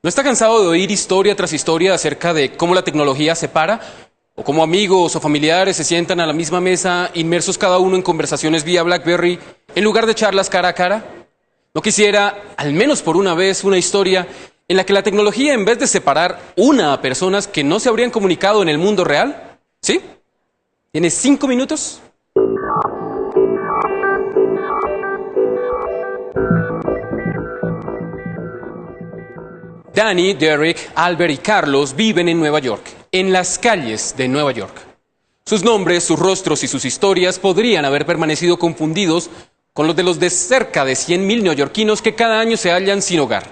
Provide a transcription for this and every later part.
¿No está cansado de oír historia tras historia acerca de cómo la tecnología separa? ¿O cómo amigos o familiares se sientan a la misma mesa, inmersos cada uno en conversaciones vía BlackBerry, en lugar de charlas cara a cara? ¿No quisiera, al menos por una vez, una historia en la que la tecnología, en vez de separar una a personas que no se habrían comunicado en el mundo real? ¿Sí? ¿Tienes 5 minutos? Danny, Derek, Albert y Carlos viven en Nueva York, en las calles de Nueva York. Sus nombres, sus rostros y sus historias podrían haber permanecido confundidos con los de cerca de 100.000 neoyorquinos que cada año se hallan sin hogar.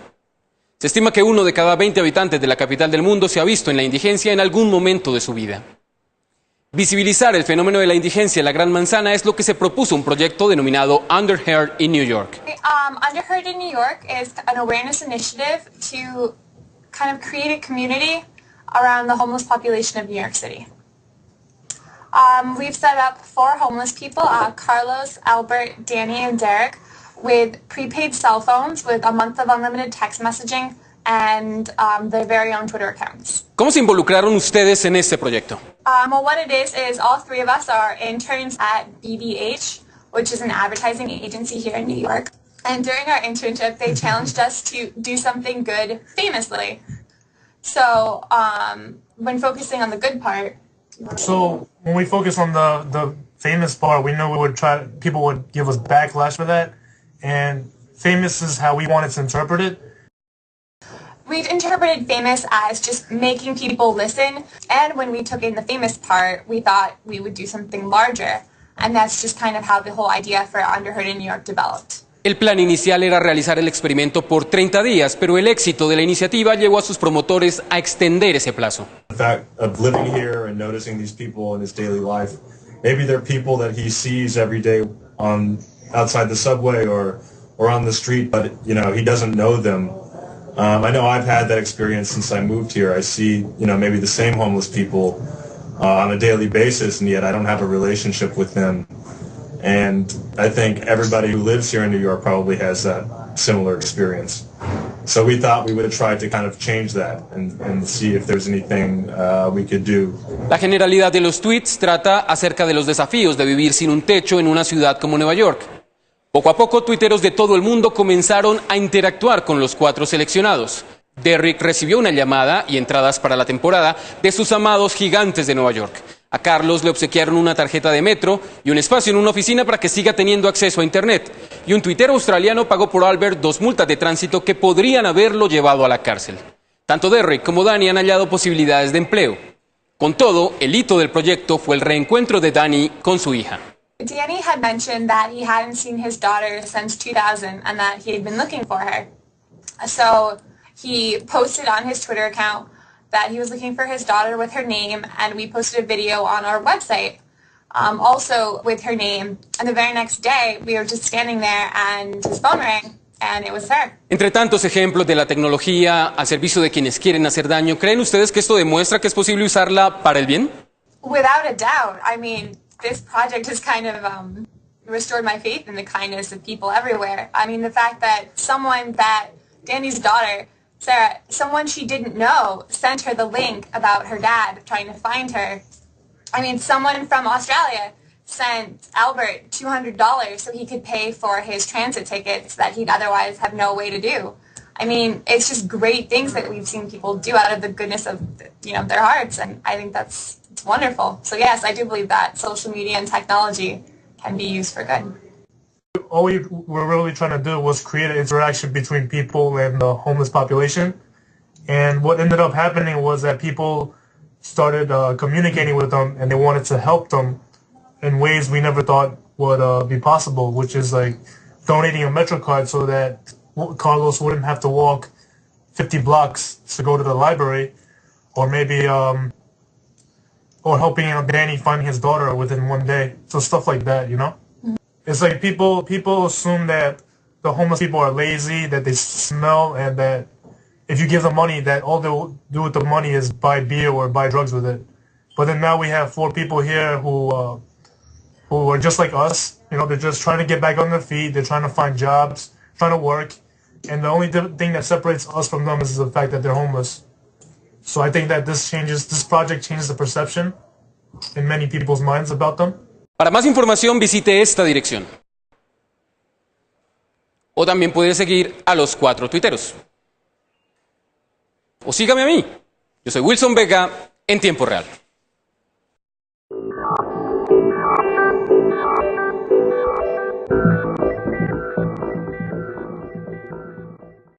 Se estima que 1 de cada 20 habitantes de la capital del mundo se ha visto en la indigencia en algún momento de su vida. Visibilizar el fenómeno de la indigencia en la Gran Manzana es lo que se propuso un proyecto denominado Underheard in New York. Underheard in New York is an awareness initiative to kind of create a community around the homeless population of New York City. We've set up 4 homeless people, Carlos, Albert, Danny, and Derek, with prepaid cell phones with a month of unlimited text messaging and their very own Twitter accounts. ¿Cómo se involucraron ustedes en este proyecto? Well, what it is all 3 of us are interns at BBH, which is an advertising agency here in New York. And during our internship, they challenged us to do something good famously. So when focusing on the good part. So when we focus on the famous part, we know people would give us backlash for that. And famous is how we wanted to interpret it. We've interpreted famous as just making people listen, and when we took in the famous part, we thought we would do something larger, and that's just kind of how the whole idea for Underheard in New York developed. El plan inicial era realizar el experimento por 30 días, pero el éxito de la iniciativa llevó a sus promotores a extender ese plazo. The fact of living here and noticing these people in his daily life, maybe they're people that he sees every day outside the subway or on the street, but he doesn't know them. I know I've had that experience since I moved here. I see, maybe the same homeless people on a daily basis, and yet I don't have a relationship with them. And I think everybody who lives here in New York probably has that similar experience. So we thought we would try to kind of change that and see if there's anything we could do. La generalidad de los tweets trata acerca de los desafíos de vivir sin un techo en una ciudad como Nueva York. Poco a poco, tuiteros de todo el mundo comenzaron a interactuar con los 4 seleccionados. Derrick recibió una llamada y entradas para la temporada de sus amados gigantes de Nueva York. A Carlos le obsequiaron una tarjeta de metro y un espacio en una oficina para que siga teniendo acceso a Internet. Y un tuitero australiano pagó por Albert 2 multas de tránsito que podrían haberlo llevado a la cárcel. Tanto Derrick como Danny han hallado posibilidades de empleo. Con todo, el hito del proyecto fue el reencuentro de Danny con su hija. Danny had mentioned that he hadn't seen his daughter since 2000 and that he had been looking for her. So he posted on his Twitter account that he was looking for his daughter with her name, and we posted a video on our website also with her name. And the very next day, we were just standing there and his phone rang, and it was her. Entre tantos ejemplos de la tecnología al servicio de quienes quieren hacer daño, ¿creen ustedes que esto demuestra que es posible usarla para el bien? Without a doubt. I mean, this project has kind of restored my faith in the kindness of people everywhere. I mean, the fact that Danny's daughter, Sarah, someone she didn't know, sent her the link about her dad trying to find her. I mean, someone from Australia sent Albert $200 so he could pay for his transit tickets that he'd otherwise have no way to do. I mean, it's just great things that we've seen people do out of the goodness of, their hearts, and I think it's wonderful. So yes, I do believe that social media and technology can be used for good. All we were really trying to do was create an interaction between people and the homeless population. And what ended up happening was that people started communicating with them, and they wanted to help them in ways we never thought would be possible, which is like donating a Metro card so that Carlos wouldn't have to walk 50 blocks to go to the library, or maybe or helping Danny find his daughter within 1 day. So stuff like that, It's like people assume that the homeless people are lazy, that they smell, and that if you give them money, that all they'll do with the money is buy beer or buy drugs with it. But then now we have 4 people here who are just like us. They're just trying to get back on their feet. They're trying to find jobs, trying to work, and the only thing that separates us from them is the fact that they're homeless. So I think that this project changes the perception in many people's minds about them. Para más información visite esta dirección. O también puede seguir a los 4 tuiteros. O sígame a mí. Yo soy Wilson Vega en Tiempo Real.